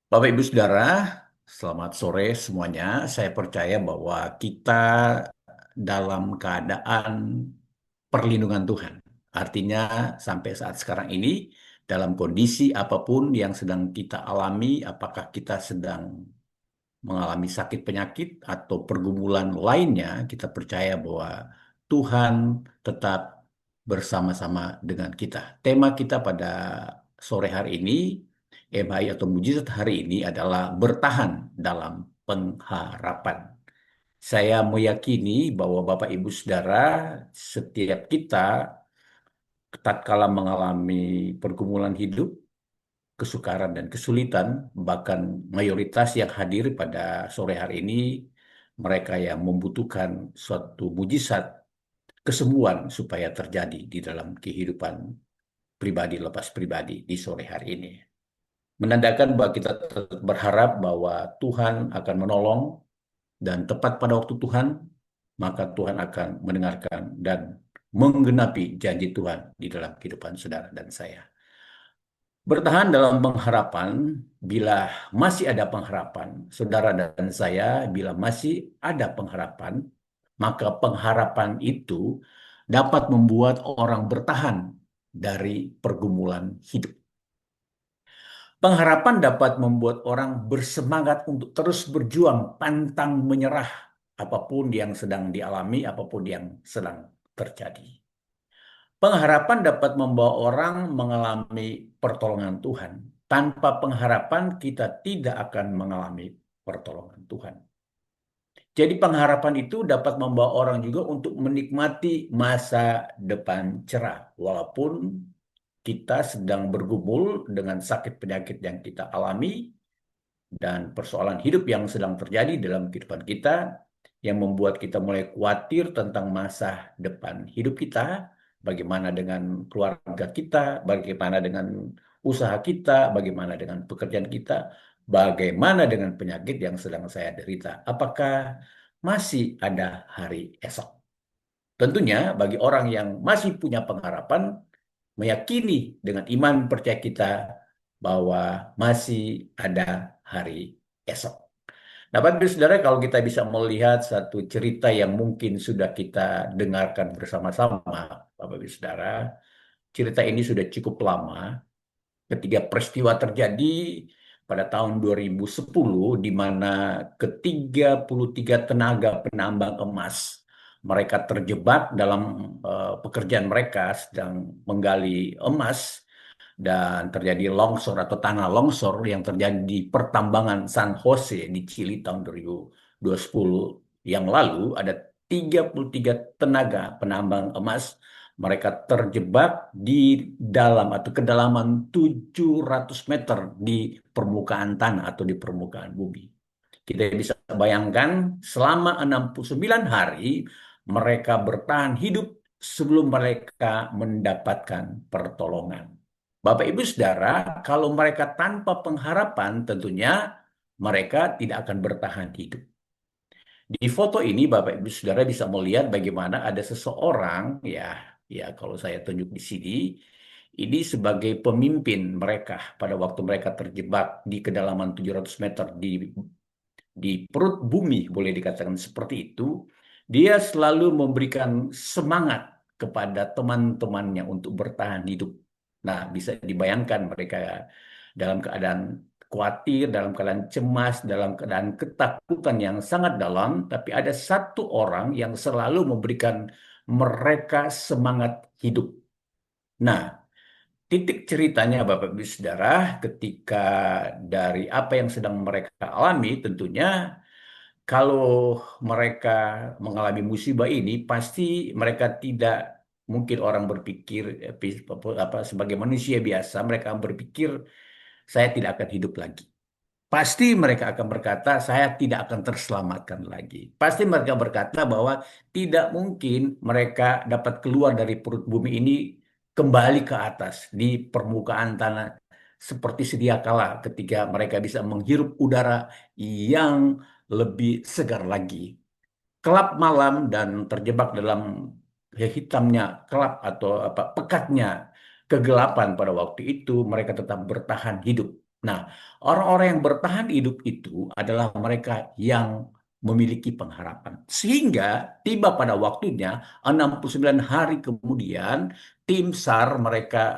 Bapak Ibu Saudara, selamat sore semuanya. Saya percaya bahwa kita dalam keadaan perlindungan Tuhan. Artinya sampai saat sekarang ini, dalam kondisi apapun yang sedang kita alami, apakah kita sedang mengalami sakit penyakit atau pergumulan lainnya, kita percaya bahwa Tuhan tetap bersama-sama dengan kita. Tema kita pada sore hari ini, MHI atau mujizat hari ini adalah bertahan dalam pengharapan. Saya meyakini bahwa Bapak Ibu Saudara, setiap kita tatkala mengalami pergumulan hidup, kesukaran dan kesulitan, bahkan mayoritas yang hadir pada sore hari ini, mereka yang membutuhkan suatu mujizat kesembuhan supaya terjadi di dalam kehidupan pribadi lepas pribadi di sore hari ini. Menandakan bahwa kita tetap berharap bahwa Tuhan akan menolong dan tepat pada waktu Tuhan, maka Tuhan akan mendengarkan dan menggenapi janji Tuhan di dalam kehidupan saudara dan saya. Bertahan dalam pengharapan, bila masih ada pengharapan, saudara dan saya, bila masih ada pengharapan, maka pengharapan itu dapat membuat orang bertahan dari pergumulan hidup. Pengharapan dapat membuat orang bersemangat untuk terus berjuang, pantang menyerah apapun yang sedang dialami, apapun yang sedang terjadi. Pengharapan dapat membawa orang mengalami pertolongan Tuhan. Tanpa pengharapan, kita tidak akan mengalami pertolongan Tuhan. Jadi, pengharapan itu dapat membawa orang juga untuk menikmati masa depan cerah, walaupun kita sedang bergumul dengan sakit penyakit yang kita alami dan persoalan hidup yang sedang terjadi dalam kehidupan kita, yang membuat kita mulai khawatir tentang masa depan hidup kita, bagaimana dengan keluarga kita, bagaimana dengan usaha kita, bagaimana dengan pekerjaan kita, bagaimana dengan penyakit yang sedang saya derita. Apakah masih ada hari esok? Tentunya bagi orang yang masih punya pengharapan, meyakini dengan iman percaya kita bahwa masih ada hari esok. Nah, Bapak Ibu Saudara, kalau kita bisa melihat satu cerita yang mungkin sudah kita dengarkan bersama-sama, Bapak Ibu Saudara, cerita ini sudah cukup lama. Ketika peristiwa terjadi pada tahun 2010, di mana ke-33 tenaga penambang emas mereka terjebak dalam pekerjaan mereka sedang menggali emas, dan terjadi longsor atau tanah longsor yang terjadi di pertambangan San Jose di Chili tahun 2010 yang lalu. Ada 33 tenaga penambang emas, mereka terjebak di dalam atau kedalaman 700 meter di permukaan tanah atau di permukaan bumi. Kita bisa bayangkan selama 69 hari mereka bertahan hidup sebelum mereka mendapatkan pertolongan. Bapak Ibu Saudara, kalau mereka tanpa pengharapan, tentunya mereka tidak akan bertahan hidup. Di foto ini Bapak Ibu Saudara bisa melihat bagaimana ada seseorang, ya kalau saya tunjuk di sini, ini sebagai pemimpin mereka pada waktu mereka terjebak di kedalaman 700 meter di perut bumi, boleh dikatakan seperti itu. Dia selalu memberikan semangat kepada teman-temannya untuk bertahan hidup. Nah, bisa dibayangkan mereka dalam keadaan khawatir, dalam keadaan cemas, dalam keadaan ketakutan yang sangat dalam, tapi ada satu orang yang selalu memberikan mereka semangat hidup. Nah, titik ceritanya Bapak Ibu Saudara, ketika dari apa yang sedang mereka alami, tentunya kalau mereka mengalami musibah ini, pasti mereka tidak mungkin orang berpikir apa sebagai manusia biasa, mereka berpikir saya tidak akan hidup lagi. Pasti mereka akan berkata, saya tidak akan terselamatkan lagi. Pasti mereka berkata bahwa tidak mungkin mereka dapat keluar dari perut bumi ini kembali ke atas di permukaan tanah seperti sedia kala ketika mereka bisa menghirup udara yang lebih segar lagi. Kelap malam dan terjebak dalam hitamnya kelap atau apa pekatnya kegelapan pada waktu itu, mereka tetap bertahan hidup. Nah, orang-orang yang bertahan hidup itu adalah mereka yang memiliki pengharapan. Sehingga tiba pada waktunya 69 hari kemudian tim SAR mereka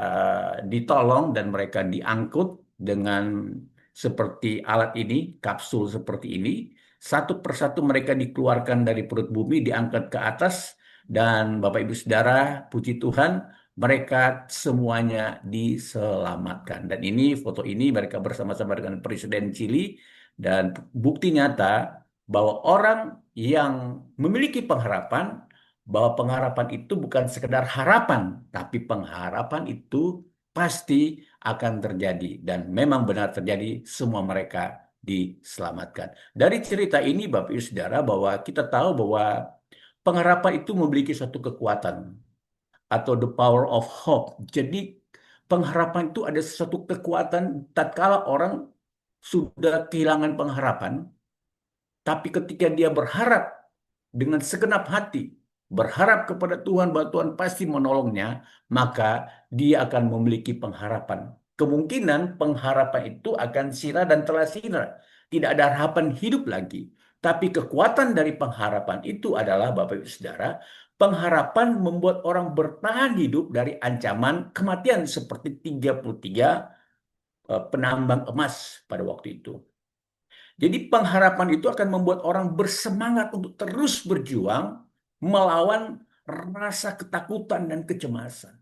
ditolong dan mereka diangkut dengan seperti alat ini, kapsul seperti ini. Satu persatu mereka dikeluarkan dari perut bumi, diangkat ke atas dan Bapak Ibu Saudara, puji Tuhan, mereka semuanya diselamatkan. Dan ini foto ini mereka bersama-sama dengan Presiden Chili dan bukti nyata bahwa orang yang memiliki pengharapan bahwa pengharapan itu bukan sekedar harapan, tapi pengharapan itu pasti akan terjadi dan memang benar terjadi, semua mereka diselamatkan. Dari cerita ini Bapak Ibu Saudara bahwa kita tahu bahwa pengharapan itu memiliki suatu kekuatan atau the power of hope. Jadi pengharapan itu ada sesuatu kekuatan tatkala orang sudah kehilangan pengharapan, tapi ketika dia berharap dengan segenap hati, berharap kepada Tuhan bahwa Tuhan pasti menolongnya, maka dia akan memiliki pengharapan. Kemungkinan pengharapan itu akan sirna dan telah sirna. Tidak ada harapan hidup lagi. Tapi kekuatan dari pengharapan itu adalah, Bapak Ibu Saudara, pengharapan membuat orang bertahan hidup dari ancaman kematian seperti 33 penambang emas pada waktu itu. Jadi pengharapan itu akan membuat orang bersemangat untuk terus berjuang melawan rasa ketakutan dan kecemasan.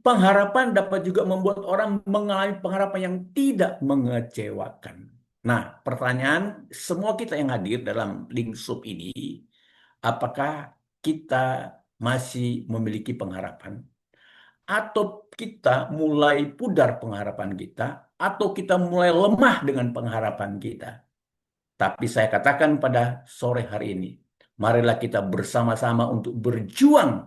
Pengharapan dapat juga membuat orang mengalami pengharapan yang tidak mengecewakan. Nah, pertanyaan semua kita yang hadir dalam link sub ini, apakah kita masih memiliki pengharapan? Atau kita mulai pudar pengharapan kita? Atau kita mulai lemah dengan pengharapan kita? Tapi saya katakan pada sore hari ini, marilah kita bersama-sama untuk berjuang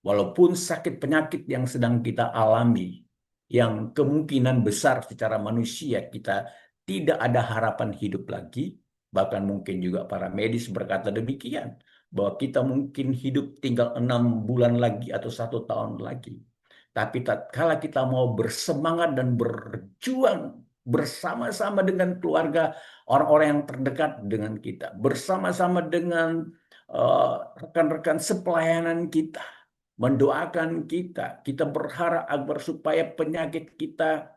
walaupun sakit penyakit yang sedang kita alami, yang kemungkinan besar secara manusia kita tidak ada harapan hidup lagi, bahkan mungkin juga para medis berkata demikian, bahwa kita mungkin hidup tinggal 6 bulan lagi atau 1 tahun lagi. Tapi tatkala kita mau bersemangat dan berjuang bersama-sama dengan keluarga, orang-orang yang terdekat dengan kita, bersama-sama dengan rekan-rekan sepelayanan kita, mendoakan kita. Kita berharap agar supaya penyakit kita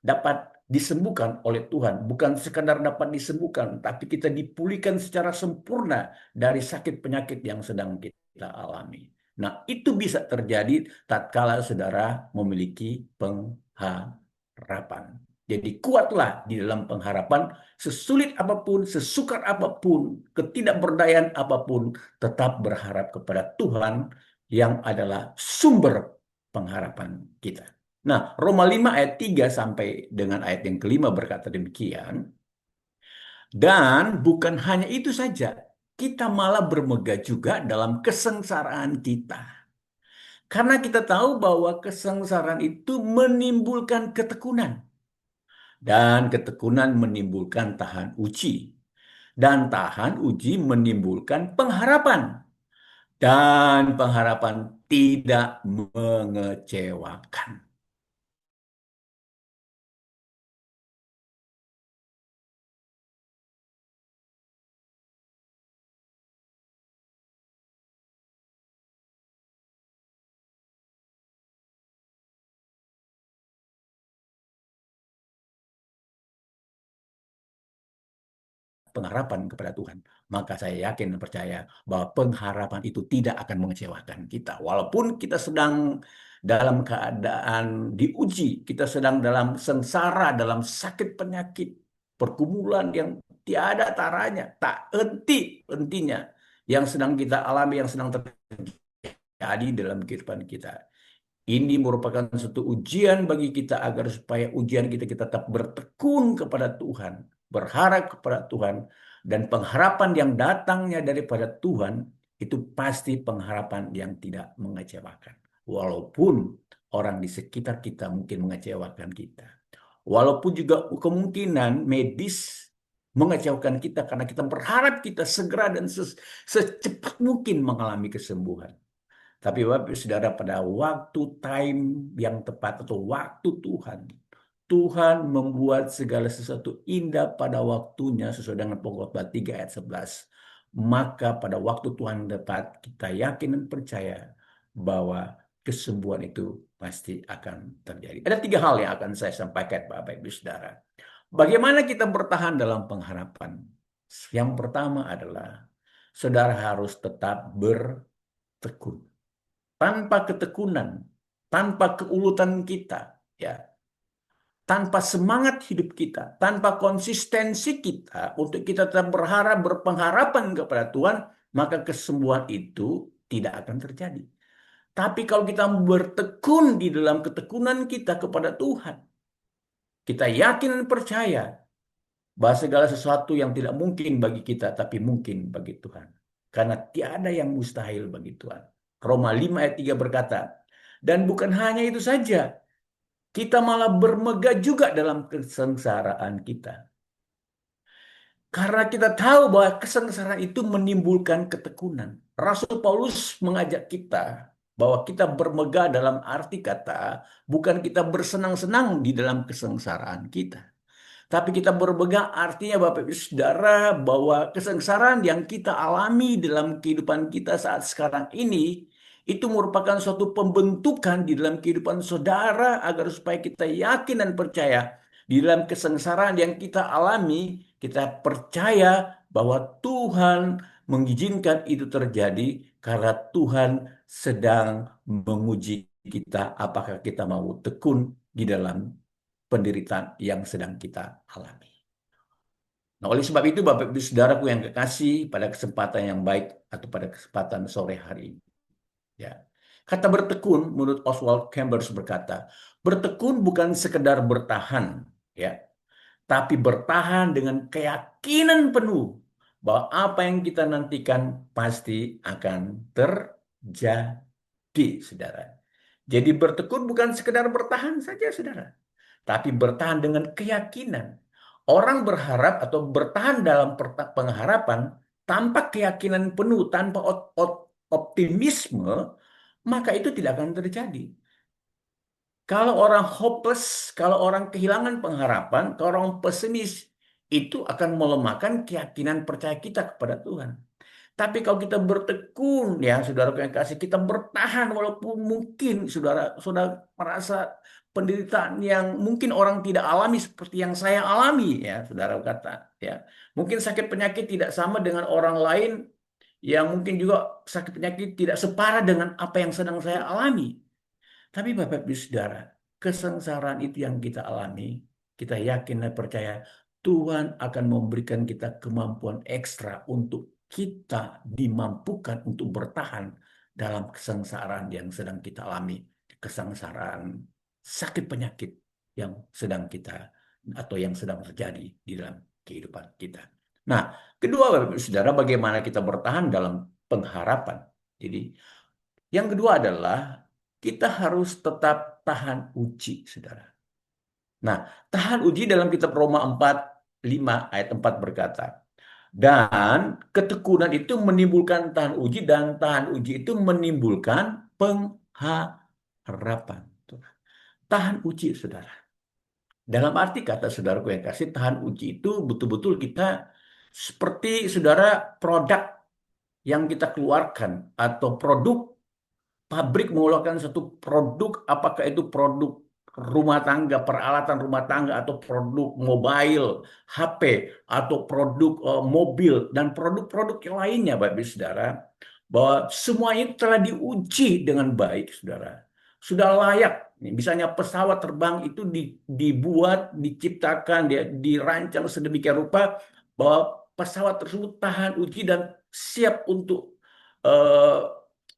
dapat disembuhkan oleh Tuhan. Bukan sekadar dapat disembuhkan, tapi kita dipulihkan secara sempurna dari sakit penyakit yang sedang kita alami. Nah, itu bisa terjadi tatkala saudara memiliki pengharapan. Jadi kuatlah di dalam pengharapan, sesulit apapun, sesukar apapun, ketidakberdayaan apapun, tetap berharap kepada Tuhan yang adalah sumber pengharapan kita. Nah, Roma 5 ayat 3 sampai dengan ayat yang kelima berkata demikian. Dan bukan hanya itu saja, kita malah bermegah juga dalam kesengsaraan kita. Karena kita tahu bahwa kesengsaraan itu menimbulkan ketekunan. Dan ketekunan menimbulkan tahan uji. Dan tahan uji menimbulkan pengharapan. Dan pengharapan tidak mengecewakan. Pengharapan kepada Tuhan, maka saya yakin dan percaya bahwa pengharapan itu tidak akan mengecewakan kita. Walaupun kita sedang dalam keadaan diuji, kita sedang dalam sengsara, dalam sakit penyakit, pergumulan yang tiada taranya, tak henti-hentinya, yang sedang kita alami, yang sedang terjadi dalam kehidupan kita. Ini merupakan suatu ujian bagi kita agar supaya ujian kita tetap bertekun kepada Tuhan, berharap kepada Tuhan, dan pengharapan yang datangnya daripada Tuhan itu pasti pengharapan yang tidak mengecewakan. Walaupun orang di sekitar kita mungkin mengecewakan kita. Walaupun juga kemungkinan medis mengecewakan kita karena kita berharap kita segera dan secepat mungkin mengalami kesembuhan. Tapi Bapak Saudara, pada waktu time yang tepat atau waktu Tuhan, Tuhan membuat segala sesuatu indah pada waktunya sesuai dengan Pengkhotbah 3 ayat 11. Maka pada waktu Tuhan dekat, kita yakin dan percaya bahwa kesembuhan itu pasti akan terjadi. Ada 3 hal yang akan saya sampaikan, Bapak Ibu Saudara. Bagaimana kita bertahan dalam pengharapan? Yang pertama adalah saudara harus tetap bertekun. Tanpa ketekunan, tanpa keulutan kita, ya, tanpa semangat hidup kita, tanpa konsistensi kita untuk kita tetap berharap, berpengharapan kepada Tuhan, maka kesembuhan itu tidak akan terjadi. Tapi kalau kita bertekun di dalam ketekunan kita kepada Tuhan, kita yakin dan percaya bahwa segala sesuatu yang tidak mungkin bagi kita, tapi mungkin bagi Tuhan. Karena tiada yang mustahil bagi Tuhan. Roma 5 ayat 3 berkata, dan bukan hanya itu saja, kita malah bermegah juga dalam kesengsaraan kita. Karena kita tahu bahwa kesengsaraan itu menimbulkan ketekunan. Rasul Paulus mengajak kita bahwa kita bermegah dalam arti kata, bukan kita bersenang-senang di dalam kesengsaraan kita. Tapi kita bermegah artinya Bapak Ibu Saudara bahwa kesengsaraan yang kita alami dalam kehidupan kita saat sekarang ini itu merupakan suatu pembentukan di dalam kehidupan saudara agar supaya kita yakin dan percaya di dalam kesengsaraan yang kita alami, kita percaya bahwa Tuhan mengizinkan itu terjadi karena Tuhan sedang menguji kita apakah kita mau tekun di dalam penderitaan yang sedang kita alami. Nah, oleh sebab itu, Bapak Ibu Saudaraku yang kekasih, pada kesempatan yang baik atau pada kesempatan sore hari ini, ya. Kata bertekun, menurut Oswald Chambers berkata, bertekun bukan sekedar bertahan, ya, tapi bertahan dengan keyakinan penuh bahwa apa yang kita nantikan pasti akan terjadi, saudara. Jadi bertekun bukan sekedar bertahan saja, saudara, tapi bertahan dengan keyakinan. Orang berharap atau bertahan dalam pengharapan tanpa keyakinan penuh, tanpa optimisme, maka itu tidak akan terjadi. Kalau orang hopeless, kalau orang kehilangan pengharapan, kalau orang pesimis, itu akan melemahkan keyakinan percaya kita kepada Tuhan. Tapi kalau kita bertekun, ya saudara yang kasih, kita bertahan walaupun mungkin saudara saudara merasa penderitaan yang mungkin orang tidak alami seperti yang saya alami, ya saudara kata, ya mungkin sakit penyakit tidak sama dengan orang lain yang mungkin juga sakit penyakit tidak separah dengan apa yang sedang saya alami. Tapi Bapak Ibu Saudara, kesengsaraan itu yang kita alami, kita yakin dan percaya Tuhan akan memberikan kita kemampuan ekstra untuk kita dimampukan untuk bertahan dalam kesengsaraan yang sedang kita alami, kesengsaraan sakit penyakit yang sedang kita atau yang sedang terjadi di dalam kehidupan kita. Nah, kedua Bapak Ibu Saudara, bagaimana kita bertahan dalam pengharapan. Jadi, yang kedua adalah kita harus tetap tahan uji, saudara. Nah, tahan uji dalam kitab Roma 4, 5 ayat 4 berkata, dan ketekunan itu menimbulkan tahan uji, dan tahan uji itu menimbulkan pengharapan. Tahan uji, saudara. Dalam arti kata saudaraku yang kasih, tahan uji itu betul-betul kita seperti saudara produk yang kita keluarkan atau produk pabrik mengeluarkan satu produk, apakah itu produk rumah tangga, peralatan rumah tangga, atau produk mobile, HP, atau produk mobil, dan produk-produk yang lainnya, Bapak Ibu Saudara, bahwa semuanya itu telah diuji dengan baik, saudara. Sudah layak. Misalnya pesawat terbang itu dibuat, diciptakan, dirancang sedemikian rupa bahwa pesawat tersebut tahan uji dan siap untuk eh,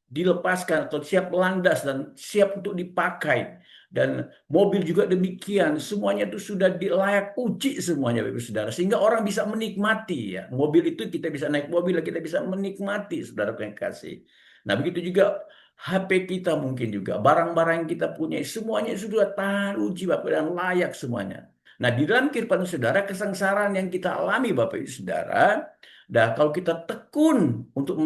dilepaskan atau siap landas dan siap untuk dipakai. Dan mobil juga demikian, semuanya itu sudah layak uji semuanya, Bapak Saudara, sehingga orang bisa menikmati, ya. Mobil itu kita bisa naik mobil, kita bisa menikmati, saudara yang kasih. Nah, begitu juga HP kita mungkin juga, barang-barang yang kita punya, semuanya sudah tahan uji, Bapak, dan layak semuanya. Nah, di dalam kehidupan saudara, kesengsaraan yang kita alami, Bapak Ibu Saudara, dan kalau kita tekun untuk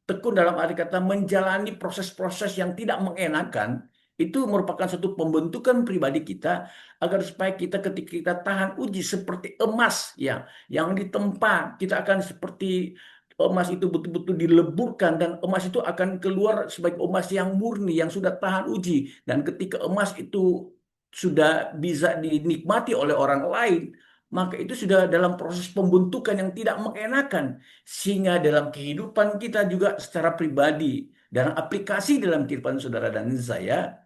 tekun dalam arti kata menjalani proses-proses yang tidak mengenakan, Itu merupakan suatu pembentukan pribadi kita agar supaya kita ketika kita tahan uji seperti emas ya, yang ditempa kita akan seperti emas itu betul-betul dileburkan dan emas itu akan keluar sebagai emas yang murni yang sudah tahan uji dan ketika emas itu sudah bisa dinikmati oleh orang lain maka itu sudah dalam proses pembentukan yang tidak mengenakan sehingga dalam kehidupan kita juga secara pribadi dalam aplikasi dalam kehidupan saudara dan saya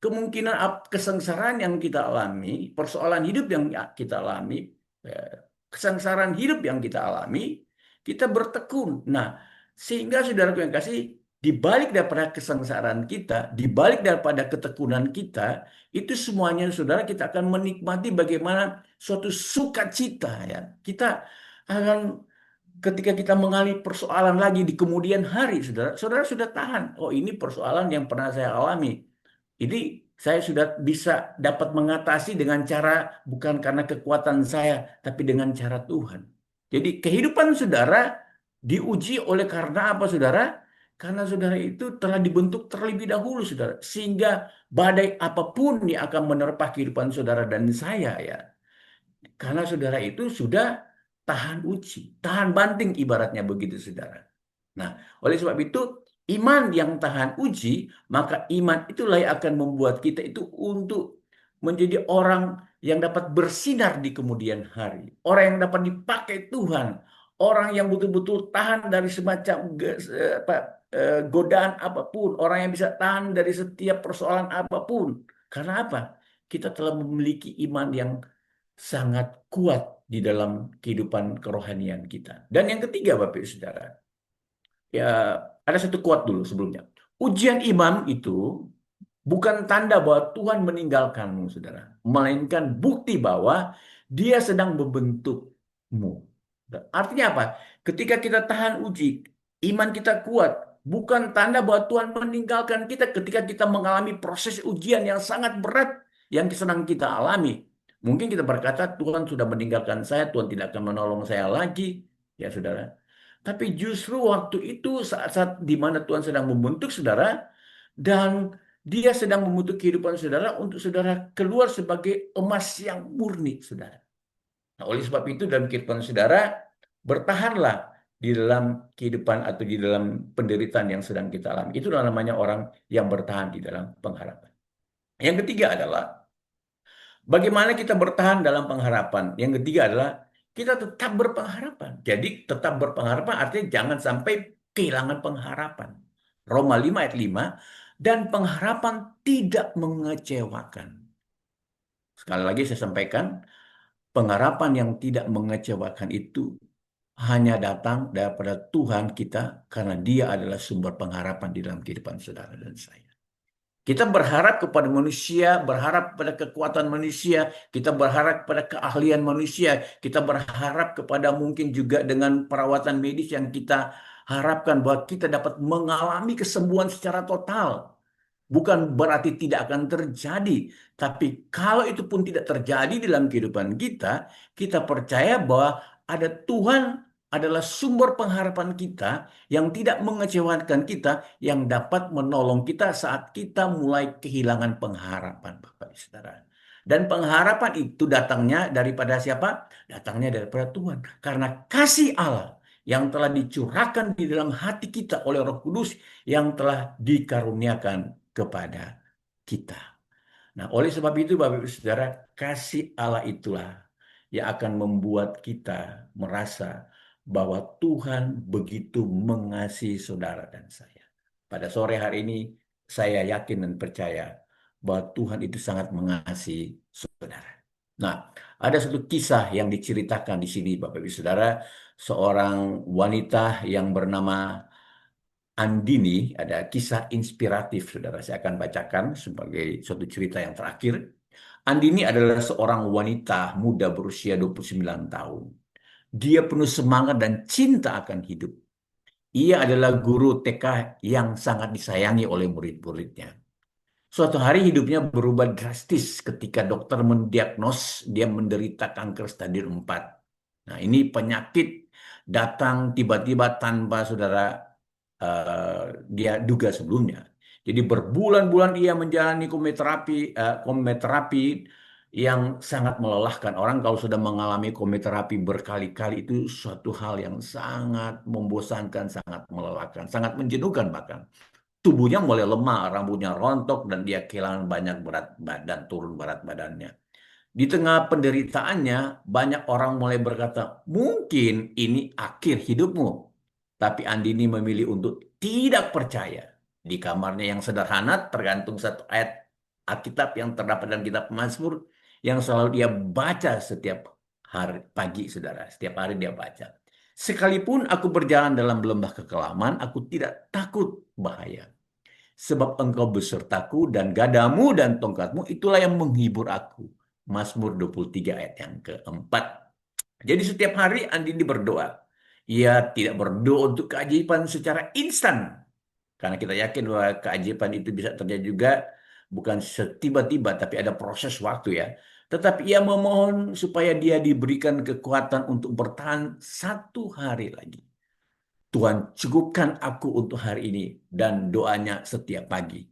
kemungkinan kesengsaraan yang kita alami, persoalan hidup yang kita alami, eh, kesengsaraan hidup yang kita alami, kita bertekun. Nah, sehingga saudaraku yang kasih, di balik daripada kesengsaraan kita, di balik daripada ketekunan kita, itu semuanya saudara kita akan menikmati bagaimana suatu sukacita ya. Kita akan ketika kita mengalami persoalan lagi di kemudian hari, saudara, saudara sudah tahan. Oh, ini persoalan yang pernah saya alami. Ini saya sudah bisa dapat mengatasi dengan cara bukan karena kekuatan saya, tapi dengan cara Tuhan. Jadi kehidupan saudara diuji oleh karena apa saudara? Karena saudara itu telah dibentuk terlebih dahulu saudara. Sehingga badai apapun yang akan menerpa kehidupan saudara dan saya ya. Karena saudara itu sudah tahan uji, tahan banting ibaratnya begitu saudara. Nah, oleh sebab itu iman yang tahan uji, maka iman itulah yang akan membuat kita itu untuk menjadi orang yang dapat bersinar di kemudian hari. Orang yang dapat dipakai Tuhan. Orang yang betul-betul tahan dari semacam godaan apapun. Orang yang bisa tahan dari setiap persoalan apapun. Karena apa? Kita telah memiliki iman yang sangat kuat di dalam kehidupan kerohanian kita. Dan yang ketiga, Bapak Ibu Saudara, ya ada satu quote dulu sebelumnya. Ujian iman itu bukan tanda bahwa Tuhan meninggalkanmu, saudara, melainkan bukti bahwa Dia sedang membentukmu. Artinya apa? Ketika kita tahan uji, iman kita kuat, bukan tanda bahwa Tuhan meninggalkan kita ketika kita mengalami proses ujian yang sangat berat yang sedang kita alami. Mungkin kita berkata, Tuhan sudah meninggalkan saya, Tuhan tidak akan menolong saya lagi. Ya, saudara. Tapi justru waktu itu saat-saat di mana Tuhan sedang membentuk saudara dan dia sedang membentuk kehidupan saudara untuk saudara keluar sebagai emas yang murni, saudara. Nah, oleh sebab itu dalam kehidupan saudara bertahanlah di dalam kehidupan atau di dalam penderitaan yang sedang kita alami. Itulah namanya orang yang bertahan di dalam pengharapan. Yang ketiga adalah bagaimana kita bertahan dalam pengharapan. Yang ketiga adalah kita tetap berpengharapan. Jadi tetap berpengharapan artinya jangan sampai kehilangan pengharapan. Roma 5 ayat 5, dan pengharapan tidak mengecewakan. Sekali lagi saya sampaikan, pengharapan yang tidak mengecewakan itu hanya datang daripada Tuhan kita karena Dia adalah sumber pengharapan di dalam kehidupan saudara dan saya. Kita berharap kepada manusia, berharap pada kekuatan manusia, kita berharap pada keahlian manusia, kita berharap kepada mungkin juga dengan perawatan medis yang kita harapkan bahwa kita dapat mengalami kesembuhan secara total. Bukan berarti tidak akan terjadi, tapi kalau itu pun tidak terjadi dalam kehidupan kita, kita percaya bahwa ada Tuhan adalah sumber pengharapan kita yang tidak mengecewakan kita, yang dapat menolong kita saat kita mulai kehilangan pengharapan, Bapak Ibu Saudara. Dan pengharapan itu datangnya daripada siapa? Datangnya daripada Tuhan. Karena kasih Allah yang telah dicurahkan di dalam hati kita oleh Roh Kudus yang telah dikaruniakan kepada kita. Nah, oleh sebab itu, Bapak Ibu Saudara, kasih Allah itulah yang akan membuat kita merasa bahwa Tuhan begitu mengasihi saudara dan saya. Pada sore hari ini, saya yakin dan percaya bahwa Tuhan itu sangat mengasihi saudara. Nah, ada satu kisah yang diceritakan di sini, Bapak Ibu Saudara, seorang wanita yang bernama Andini, ada kisah inspiratif, saudara. Saya akan bacakan sebagai suatu cerita yang terakhir. Andini adalah seorang wanita muda berusia 29 tahun. Dia penuh semangat dan cinta akan hidup. Ia adalah guru TK yang sangat disayangi oleh murid-muridnya. Suatu hari hidupnya berubah drastis ketika dokter mendiagnos dia menderita kanker stadium 4. Nah, ini penyakit datang tiba-tiba tanpa saudara dia duga sebelumnya. Jadi berbulan-bulan ia menjalani kemoterapi yang sangat melelahkan. Orang kalau sudah mengalami kemoterapi berkali-kali itu suatu hal yang sangat membosankan, sangat melelahkan, sangat menjenuhkan bahkan. Tubuhnya mulai lemah, rambutnya rontok, dan dia kehilangan banyak berat badan, turun berat badannya. Di tengah penderitaannya, banyak orang mulai berkata, mungkin ini akhir hidupmu. Tapi Andini memilih untuk tidak percaya. Di kamarnya yang sederhana, tergantung satu ayat Alkitab yang terdapat dalam kitab Mazmur, yang selalu dia baca setiap hari pagi, saudara. Setiap hari dia baca. Sekalipun aku berjalan dalam lembah kekelaman, aku tidak takut bahaya. Sebab engkau besertaku dan gadamu dan tongkatmu itulah yang menghibur aku. Mazmur 23 ayat yang keempat. Jadi setiap hari Andini berdoa. Ia tidak berdoa untuk keajaiban secara instan. Karena kita yakin bahwa keajaiban itu bisa terjadi juga bukan setiba-tiba, tapi ada proses waktu ya. Tetapi ia memohon supaya dia diberikan kekuatan untuk bertahan satu hari lagi. Tuhan cukupkan aku untuk hari ini, dan doanya setiap pagi.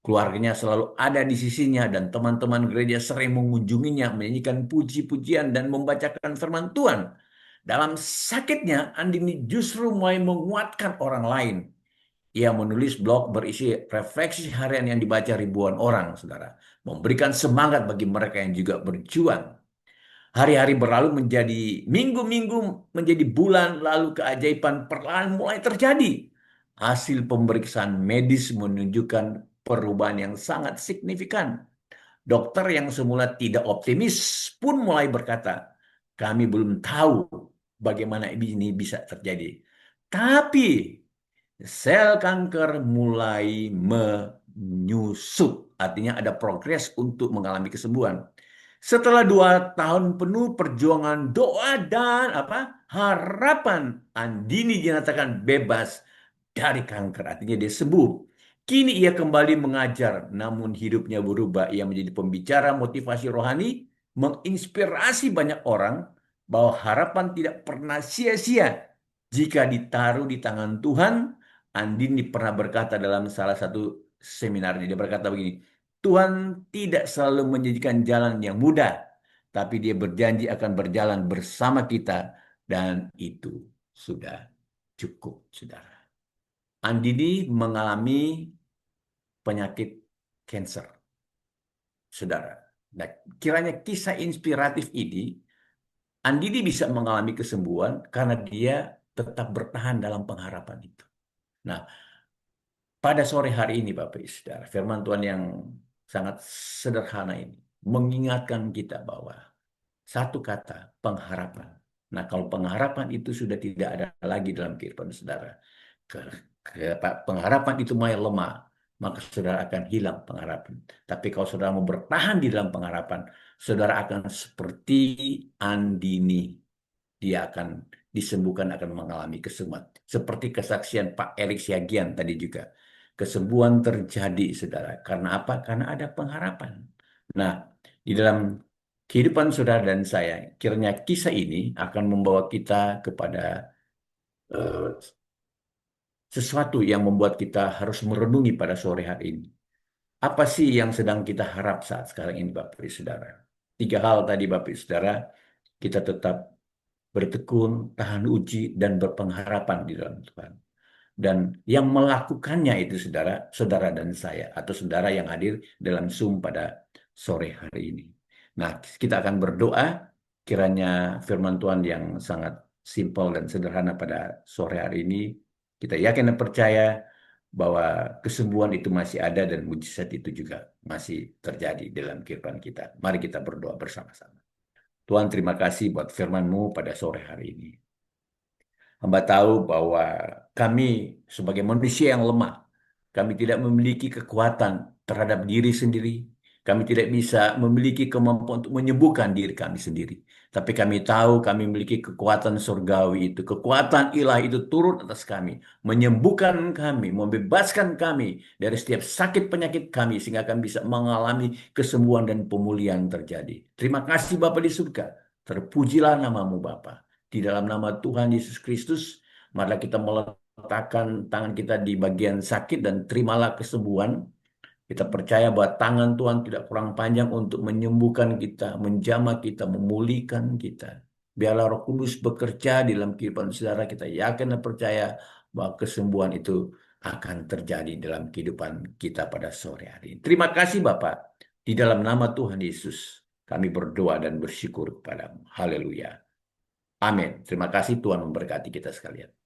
Keluarganya selalu ada di sisinya dan teman-teman gereja sering mengunjunginya, menyanyikan puji-pujian dan membacakan firman Tuhan. Dalam sakitnya, Andini justru mulai menguatkan orang lain. Ia menulis blog berisi refleksi harian yang dibaca ribuan orang, saudara. Memberikan semangat bagi mereka yang juga berjuang. Hari-hari berlalu menjadi minggu-minggu, menjadi bulan, lalu keajaiban perlahan mulai terjadi. Hasil pemeriksaan medis menunjukkan perubahan yang sangat signifikan. Dokter yang semula tidak optimis pun mulai berkata, kami belum tahu bagaimana ini bisa terjadi. Tapi sel kanker mulai menyusut, artinya ada progres untuk mengalami kesembuhan. Setelah 2 tahun penuh perjuangan doa dan harapan, Andini dinyatakan bebas dari kanker, artinya dia sembuh. Kini ia kembali mengajar, namun hidupnya berubah. Ia menjadi pembicara motivasi rohani, menginspirasi banyak orang bahwa harapan tidak pernah sia-sia jika ditaruh di tangan Tuhan. Andini pernah berkata dalam salah satu seminarnya, dia berkata begini, Tuhan tidak selalu menjanjikan jalan yang mudah, tapi dia berjanji akan berjalan bersama kita, dan itu sudah cukup, saudara. Andini mengalami penyakit kanker, saudara. Nah, kiranya kisah inspiratif ini, Andini bisa mengalami kesembuhan karena dia tetap bertahan dalam pengharapan itu. Nah, pada sore hari ini, Bapak Ibu Saudara, firman Tuhan yang sangat sederhana ini mengingatkan kita bahwa satu kata, pengharapan. Nah, kalau pengharapan itu sudah tidak ada lagi dalam kehidupan saudara, pengharapan itu mulai lemah, maka saudara akan hilang pengharapan. Tapi kalau saudara mau bertahan di dalam pengharapan, saudara akan seperti Andini. Dia akan disembuhkan, akan mengalami kesembuhan. Seperti kesaksian Pak Erik Siagian tadi juga. Kesembuhan terjadi, saudara. Karena apa? Karena ada pengharapan. Nah, di dalam kehidupan saudara dan saya, kiranya kisah ini akan membawa kita kepada eh, sesuatu yang membuat kita harus merenungi pada sore hari ini. Apa sih yang sedang kita harap saat sekarang ini, Bapak Ibu Saudara? 3 hal tadi, Bapak Ibu Saudara. Kita tetap bertekun, tahan uji, dan berpengharapan di dalam Tuhan. Dan yang melakukannya itu saudara, saudara dan saya, atau saudara yang hadir dalam Zoom pada sore hari ini. Nah, kita akan berdoa kiranya firman Tuhan yang sangat simpel dan sederhana pada sore hari ini, kita yakin dan percaya bahwa kesembuhan itu masih ada dan mujizat itu juga masih terjadi dalam kehidupan kita. Mari kita berdoa bersama-sama. Tuhan, terima kasih buat firman-Mu pada sore hari ini. Hamba tahu bahwa kami sebagai manusia yang lemah, kami tidak memiliki kekuatan terhadap diri sendiri. Kami tidak bisa memiliki kemampuan untuk menyembuhkan diri kami sendiri. Tapi kami tahu kami memiliki kekuatan surgawi itu. Kekuatan ilahi itu turun atas kami. Menyembuhkan kami, membebaskan kami dari setiap sakit penyakit kami. Sehingga kami bisa mengalami kesembuhan dan pemulihan terjadi. Terima kasih Bapa di surga. Terpujilah namamu Bapa. Di dalam nama Tuhan Yesus Kristus, marilah kita meletakkan letakkan tangan kita di bagian sakit dan terimalah kesembuhan. Kita percaya bahwa tangan Tuhan tidak kurang panjang untuk menyembuhkan kita, menjamah kita, memulihkan kita. Biarlah Roh Kudus bekerja di dalam kehidupan saudara. Kita yakin dan percaya bahwa kesembuhan itu akan terjadi dalam kehidupan kita pada sore hari ini. Terima kasih Bapak. Di dalam nama Tuhan Yesus, kami berdoa dan bersyukur kepadamu. Haleluya. Amin. Terima kasih Tuhan memberkati kita sekalian.